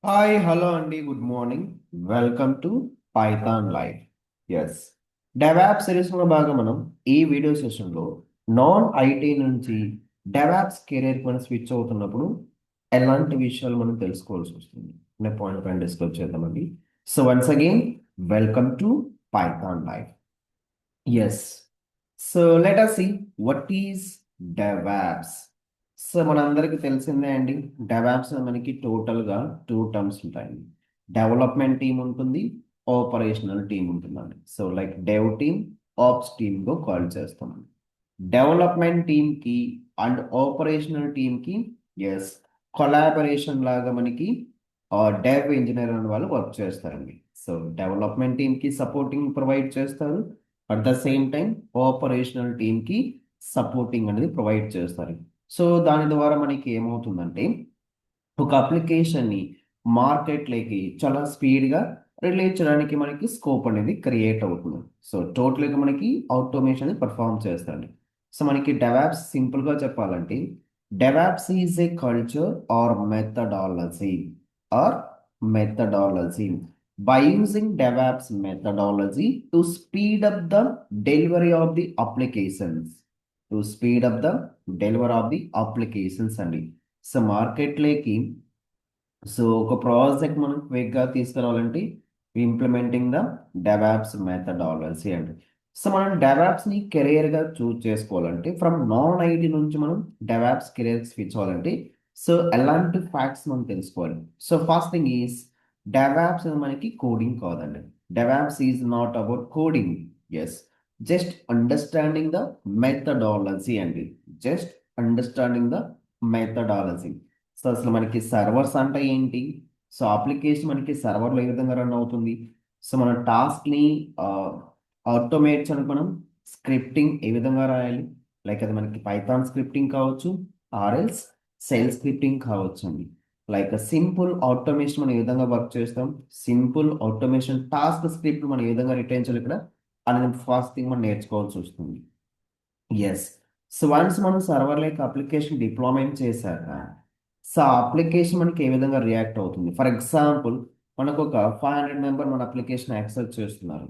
Hi hello అండి good morning welcome to Python live. Yes, DevOps సిరీస్లో భాగం మనం ఈ వీడియో సెషన్లో నాన్ ఐటీ నుంచి డెవాప్స్ కెరీర్ మనం స్విచ్ అవుతున్నప్పుడు ఎలాంటి విషయాలు మనం తెలుసుకోవాల్సి వస్తుంది అనే పాయింట్ పైన డిస్కస్ చేద్దామండి. So once again welcome to Python live. Yes, so let us see what is DevOps. So మనందరికీ తెలిసిందే అండి, డెవాప్స్ మనకి టోటల్గా టూ టర్మ్స్ ఉంటాయండి. డెవలప్మెంట్ టీం ఉంటుంది, ఆపరేషనల్ టీం ఉంటుందండి. So like dev team, ops టీమ్గా కాల్ చేస్తామండి. డెవలప్మెంట్ టీంకి అండ్ ఆపరేషనల్ టీంకి ఎస్ కొలాబరేషన్ లాగా మనకి డెవ్ ఇంజనీర్ అనే వాళ్ళు వర్క్ చేస్తారండి. సో డెవలప్మెంట్ టీంకి సపోర్టింగ్ ప్రొవైడ్ చేస్తారు, at the same time operational టీంకి సపోర్టింగ్ అనేది ప్రొవైడ్ చేస్తారు. సో దాని ద్వారా మనకి ఏమవుతుందంటే ఒక అప్లికేషన్ని మార్కెట్లోకి చాలా స్పీడ్గా రిలీజ్ చేయడానికి మనకి స్కోప్ అనేది క్రియేట్ అవుతుంది. సో టోటల్గా మనకి ఆటోమేషన్ పర్ఫామ్ చేస్తుంది. సో మనకి డెవాప్స్ సింపుల్గా చెప్పాలంటే DevOps is A culture or methodology by using DevOps methodology to speed up the delivery of the applications. To speed up the delivery of the applications అండి. So మార్కెట్లోకి so ఒక project మనం క్విక్గా తీసుకురావాలంటే implementing the DevOps methodology అండి. So మనం డెవాప్స్ని కెరియర్గా చూజ్ చేసుకోవాలంటే ఫ్రమ్ నాన్ ఐటీ నుంచి మనం డెవాప్స్ కెరియర్ స్విచ్ అవ్వాలంటే సో ఎలాంటి ఫ్యాక్ట్స్ మనం తెలుసుకోవాలి. So first thing is DevOps మనకి కోడింగ్ కాదండి. DevOps is not about coding. Yes, just understanding the methodology అండి. Just understanding the methodology. So అసలు మనకి సర్వర్స్ అంటే ఏంటి, సో అప్లికేషన్ మనకి సర్వర్లో ఏ విధంగా రన్ అవుతుంది, సో మన టాస్క్ని ఆటోమేట్ చేయడానికి మనం స్క్రిప్టింగ్ ఏ విధంగా రాయాలి, లైక్ అది మనకి పైథాన్ స్క్రిప్టింగ్ కావచ్చు, ఆర్ఎల్స్ సెల్ స్క్రిప్టింగ్ కావచ్చు అండి. లైక్ సింపుల్ ఆటోమేషన్ మనం ఏ విధంగా వర్క్ చేస్తాం, సింపుల్ ఆటోమేషన్ టాస్క్ స్క్రిప్ట్ మనం ఏ విధంగా రిటైన్ చేయాలి ఇక్కడ అనేది ఫస్ట్ థింగ్ మనం నేర్చుకోవాల్సి వస్తుంది. ఎస్, సో వన్స్ మనం సర్వర్ లైక్ అప్లికేషన్ డిప్లాయ్మెంట్ చేశాక సో ఆ అప్లికేషన్ మనకి ఏ విధంగా రియాక్ట్ అవుతుంది. ఫర్ ఎగ్జాంపుల్ మనకు ఒక 500 మెంబర్ మన అప్లికేషన్ యాక్సెస్ చేస్తున్నారు.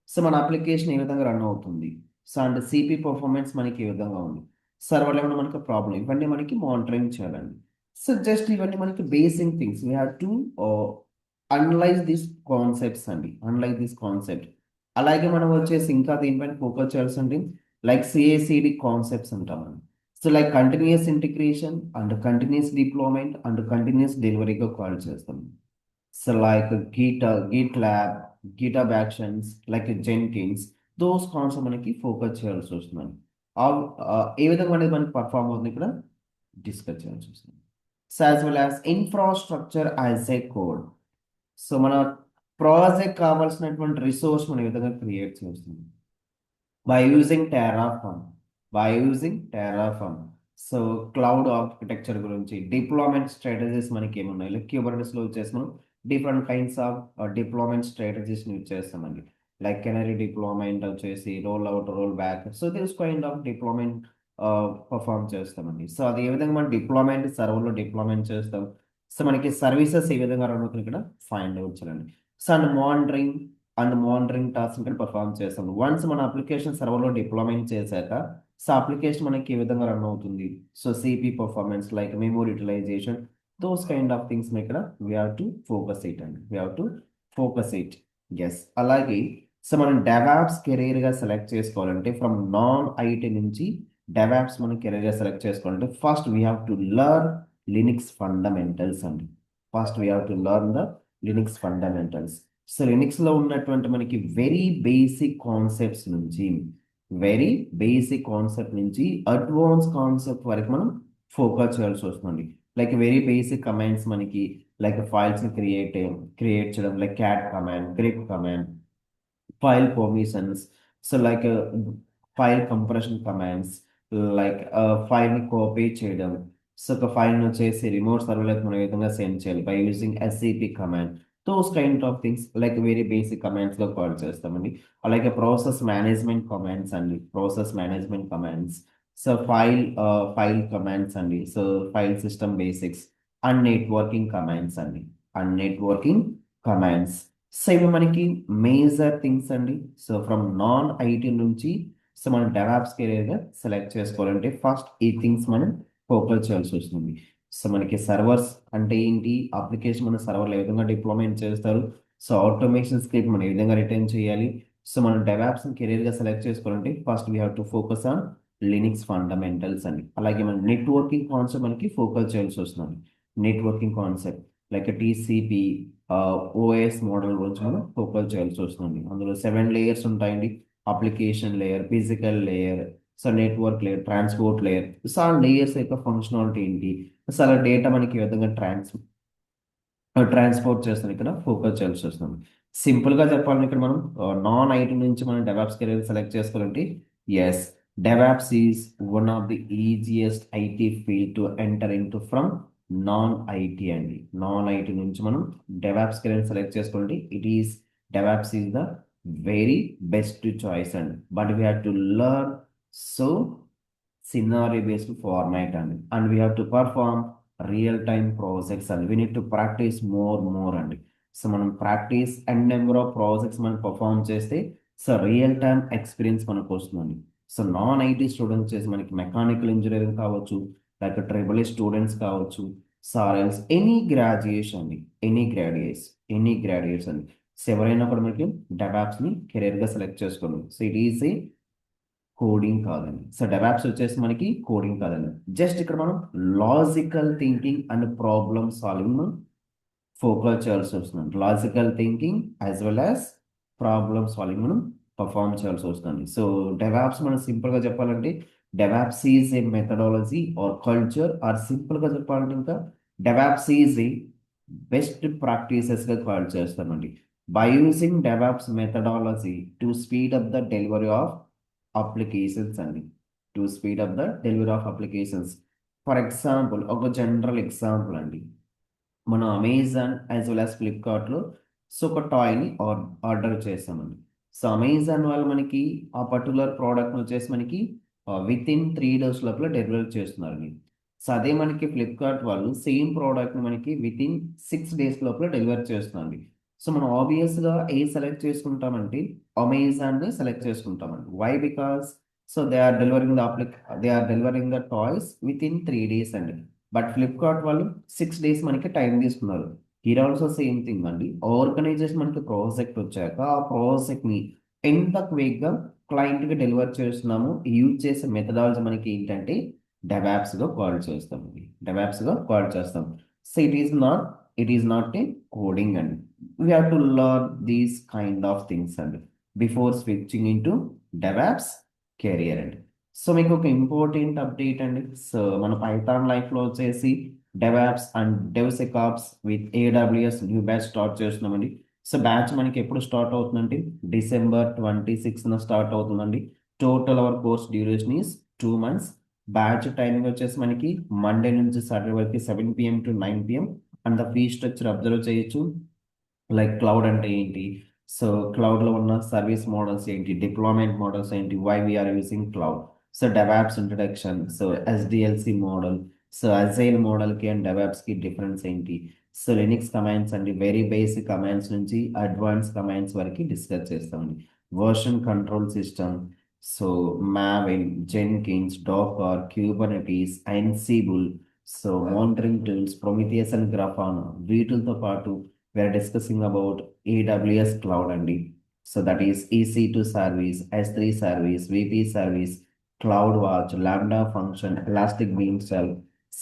సో మన అప్లికేషన్ ఏ విధంగా రన్ అవుతుంది, సో అండ్ సిపి పర్ఫార్మెన్స్ మనకి ఏ విధంగా ఉంది, సర్వర్ లెవెల్ మనకి ప్రాబ్లం, ఇవన్నీ మనకి మానిటరింగ్ చేయాలండి. సో జస్ట్ ఇవన్నీ మనకి basic things we have to analyse this concepts అండి, అనలైజ్ దిస్ కాన్సెప్ట్. అలాగే మనం వచ్చేసి ఇంకా దీనిపైన ఫోకస్ చేయాల్సింది లైక్ సిఏసిడి కాన్సెప్ట్స్ అంటామండి. So like continuous integration and continuous deployment and continuous డెలివరీగా కాల్ చేస్తాం. So like GitLab, GitHub actions, like Jenkins, those concept మనకి ఫోకస్ చేయాల్సి వస్తుందండి. ఏ విధంగా అనేది మనకి పర్ఫామ్ అవుతుంది ఇక్కడ డిస్కస్ చేయాల్సి వస్తుంది. So as well as infrastructure as a code. So మన ప్రాజెక్ట్ కావాల్సినటువంటి రిసోర్స్ మనం ఏ విధంగా క్రియేట్ చేస్తుంది by using Terraform. By using Terraform. So cloud architecture గురించి డిప్లాయ్మెంట్ స్ట్రాటజీస్ మనకి ఏమున్నాయి, లైక్ క్యూబర్నెట్స్లో వచ్చేసి మనం డిఫరెంట్ కైండ్స్ ఆఫ్ డిప్లాయ్మెంట్ స్ట్రాటజీస్ని యూజ్ చేస్తామండి. లైక్ కెనరీ డిప్లాయ్మెంట్ వచ్చేసి roll out, roll back, so this kind of deployment perform చేస్తామండి. సో అది ఏ విధంగా మనం డిప్లాయ్మెంట్ సర్వర్లో డిప్లాయ్మెంట్ చేస్తాం, సో మనకి సర్వీసెస్ ఏ విధంగా రన్ అవుతుంది ఇక్కడ ఫైండ్ అవుట్ చేయాలండి. సో అండ్ మానిటరింగ్ టాస్క్ ఇక్కడ పర్ఫామ్ చేస్తాం. వన్స్ మన అప్లికేషన్ సర్వర్లో డిప్లాయ్మెంట్ చేశాక సో అప్లికేషన్ మనకి ఏ విధంగా రన్ అవుతుంది, so CP performance, like memory utilisation, those kind of things ఇక్కడ we have to focus it అండి, we have to focus it. Yes, అలాగే సో మనం డెవాప్స్ కెరీర్గా సెలెక్ట్ చేసుకోవాలంటే ఫ్రమ్ నాన్ ఐటీ నుంచి డెవాప్స్ మనం కెరీర్గా సెలెక్ట్ చేసుకోవాలంటే first we have to learn Linux fundamentals అండి. First we have to learn the Linux fundamentals. So లినిక్స్లో ఉన్నటువంటి మనకి వెరీ బేసిక్ కాన్సెప్ట్ నుంచి అడ్వాన్స్ కాన్సెప్ట్ వరకు మనం ఫోకస్ చేయాల్సి వస్తుంది. లైక్ వెరీ బేసిక్ కమాండ్స్ మనకి, లైక్ ఫైల్స్ క్రియేట్ చేయడం, like cat command, grip command, file permissions, so like file compression commands, like ఫైల్ని కాపీ చేయడం, సో ఒక ఫైల్ని వచ్చేసి రిమోట్ సర్వర్లకు మనం ఏ విధంగా సెండ్ చేయాలి by using SCP command, those kind of things like very basic కమాండ్స్లో కాల్ చేస్తామండి. అలాగే ప్రాసెస్ మేనేజ్మెంట్ కమాండ్స్ అండి, process management commands, so file commands అండి, so file system basics and networking commands అండి. And networking commands. సో ఇవి మనకి major things అండి. So from non IT నుంచి సో మనం డెవాప్స్ కెరియర్గా సెలెక్ట్ చేసుకోవాలంటే ఫస్ట్ ఈ థింగ్స్ మనం ఫోకస్ చేయాల్సి వస్తుంది. సో మనకి సర్వర్స్ అంటే ఏంటి, అప్లికేషన్ మన సర్వర్లు ఏ విధంగా డిప్లాయ్మెంట్ చేస్తారు, సో ఆటోమేషన్ స్క్రిప్ట్ మనం ఏ విధంగా రిటర్న్ చేయాలి. సో మనం డెవాప్స్ కెరియర్గా సెలెక్ట్ చేసుకోవాలంటే first we have to focus on Linux fundamentals అండి. అలాగే మన నెట్వర్కింగ్ కాన్సెప్ట్ మనకి ఫోకస్ చేయాల్సి వస్తుంది. Networking concept like TCP OS model గురించి మనం ఫోకస్ చేయాల్సి వస్తుంది. అందులో 7 లేయర్స్ ఉంటాయండి. Application layer, physical layer, so network layer, transport layer. So ఆ లేయర్స్ యొక్క ఫంక్షనాలిటీ ఏంటి, సో అలా డేటా మనకి ఏ విధంగా ట్రాన్స్పోర్ట్ చేస్తాను ఇక్కడ ఫోకస్ చేయాల్సి వస్తుంది. సింపుల్గా చెప్పాలంటే ఇక్కడ మనం నాన్ ఐటీ నుంచి మనం డెవాప్స్ కెరీర్ సెలెక్ట్ చేసుకోవాలంటే yes, DevOps is one of the easiest IT field to enter in to from non IT అండి. నాన్ ఐటీ నుంచి మనం డెవాప్స్ కెరీర్ సెలెక్ట్ చేసుకోవాలంటే DevOps is the very best choice అండి. But we have to learn so scenario based format and we have to perform real time projects and we need to practice more అండి. So మనం practice and number of projects మనం perform చేస్తే so real time experience మనకు వస్తుందండి. So non IT students చేసి మనకి mechanical engineering కావచ్చు, లేక ట్రిపుల్ స్టూడెంట్స్ కావచ్చు, సారెల్స్ ఎనీ గ్రాడ్యుయేట్స్ అండి. సో ఎవరైనా కూడా మనకి డెవాప్స్ని కెరీర్గా సెలెక్ట్ చేసుకోండి. So it is a coding కాదండి. సో డెవాప్స్ వచ్చేసి మనకి కోడింగ్ కాదండి. జస్ట్ ఇక్కడ మనం logical thinking and problem solving focus చేయాల్సి వస్తుంది. Logical thinking as well as problem solving మనం పర్ఫామ్ చేయాల్సి వస్తుంది. సో డెవాప్స్ మనం సింపుల్గా చెప్పాలంటే DevOps is a methodology or culture, or సింపుల్గా చెప్పాలంటే ఇంకా DevOps is a best ప్రాక్టీసెస్గా call చేస్తామండి. By using DevOps methodology to speed up the delivery of applications అండి. To speed up the delivery of applications. For example ఒక general example అండి, మనం Amazon as well as ఫ్లిప్కార్ట్లో so ఒక టాయ్ని order చేసామండి. So Amazon వాళ్ళు మనకి ఆ పర్టికులర్ ప్రోడక్ట్ని వచ్చేసి మనకి విత్ ఇన్ 3 days లోపల డెలివరీ చేస్తున్నారండి. సో అదే మనకి ఫ్లిప్కార్ట్ వాళ్ళు సేమ్ ప్రోడక్ట్ని మనకి విత్ ఇన్ 6 days లోపల డెలివరీ చేస్తున్నారండి. సో మనం ఆబ్వియస్గా ఏ సెలెక్ట్ చేసుకుంటామంటే అమెజాన్ని సెలెక్ట్ చేసుకుంటామండి. Why? Because so they are delivering the toys within 3 days అండి. బట్ ఫ్లిప్కార్ట్ వాళ్ళు 6 days మనకి టైం తీసుకున్నారు. హీర్ ఆల్సో సేమ్ థింగ్ అండి. ఆర్గనైజేషన్ మనకి ప్రాజెక్ట్ వచ్చాక ఆ ప్రాజెక్ట్ని ఎంత క్విక్గా క్లయింట్కి డెలివర్ చేస్తున్నాము, యూజ్ చేసే మెథడాలజీ మనకి ఏంటంటే డెవాప్స్గా కాల్ చేస్తాం. So it is not a coding అండి. We have to learn these kind of things అండి before switching in to DevOps career అండి. సో మీకు ఒక ఇంపార్టెంట్ అప్డేట్ అండి. సో మన పైథాన్ లైఫ్లో వచ్చేసి DevOps and DevSecOps with AWS new batch start చేస్తున్నామండి. సో బ్యాచ్ మనకి ఎప్పుడు స్టార్ట్ అవుతుందండి, December 26th స్టార్ట్ అవుతుందండి. Total hour course duration is 2 months. Batch timing వచ్చేసి మనకి మండే నుంచి సాటర్డే వరకు 7 PM to 9 PM. And the fee structure observe చేయొచ్చు. లైక్ క్లౌడ్ అంటే ఏంటి, సో క్లౌడ్లో ఉన్న సర్వీస్ మోడల్స్ ఏంటి, డిప్లాయ్మెంట్ మోడల్స్ ఏంటి, why we're using cloud, so DevOps introduction, so SDLC model, so agile మోడల్కి అండ్ డెవాప్స్కి డిఫరెన్స్ ఏంటి, సో లినిక్స్ కమాండ్స్ అండి, వెరీ బేసిక్ కమాండ్స్ నుంచి అడ్వాన్స్ కమాండ్స్ వరకు డిస్కస్ చేస్తామండి. Version control system, so Maven, Jenkins, Docker, Kubernetes, Ansible, so monitoring tools, Prometheus and Grafana. వీటితో పాటు we're discussing about AWS cloud అండి. So that is EC2 service, S3 service, VP service, cloud watch, lambda function, elastic beanstalk,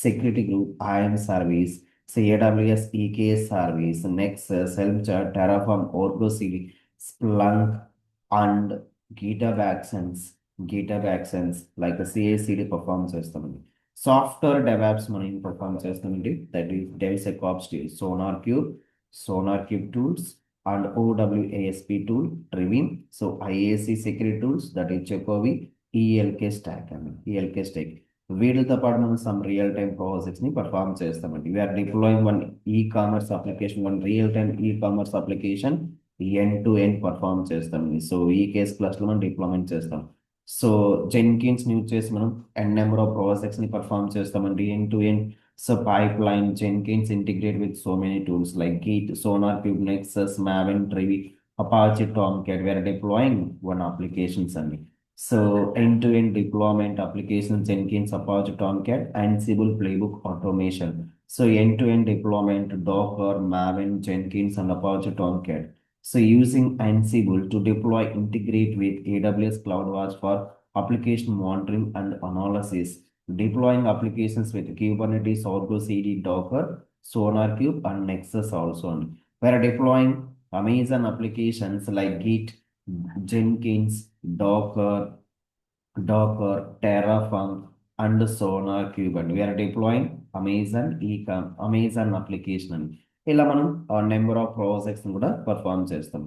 security group, IAM service, so AWS EKS service, Nexus, Helm, Terraform, Argo CD, Splunk and GitHub actions like CI/CD perform చేస్తామండి. Software DevOps మనం perform చేస్తామండి. That is DevSecOps, SonarQube tools and OWASP tool, Trivy, so IAC security tools, that is Checkov, ELK stack. వీటితో పాటు మనం some real time ప్రాజెక్ట్స్ని perform చేస్తామండి. We are deploying one real time e-commerce application end to end perform చేస్తామండి. So ఈ case క్లస్లో మనం deployment చేస్తాం. సో జెన్కిన్స్ యూజ్ చేసి మనం నెంబర్ ఆఫ్ ప్రాజెక్ట్స్ని పర్ఫామ్ చేస్తామండి end to end. So pipeline, Jenkins integrate with so many tools like Git, SonarCube, Nexus, Maven, Trevi, Apache Tomcat. We are deploying one applications only. So end-to-end deployment applications, Jenkins, Apache Tomcat, Ansible playbook automation. So end-to-end deployment, Docker, Maven, Jenkins, and Apache Tomcat. So using Ansible to deploy, integrate with AWS CloudWatch for application monitoring and analysis, deploying applications with Kubernetes, Argo CD, Docker, SonarCube, and Nexus also. We're deploying Amazon applications like Git, Jenkins, Docker, Terraform, and SonarCube. And we are deploying Amazon application. ఇలా మనం number of projects కూడా perform చేస్తాం.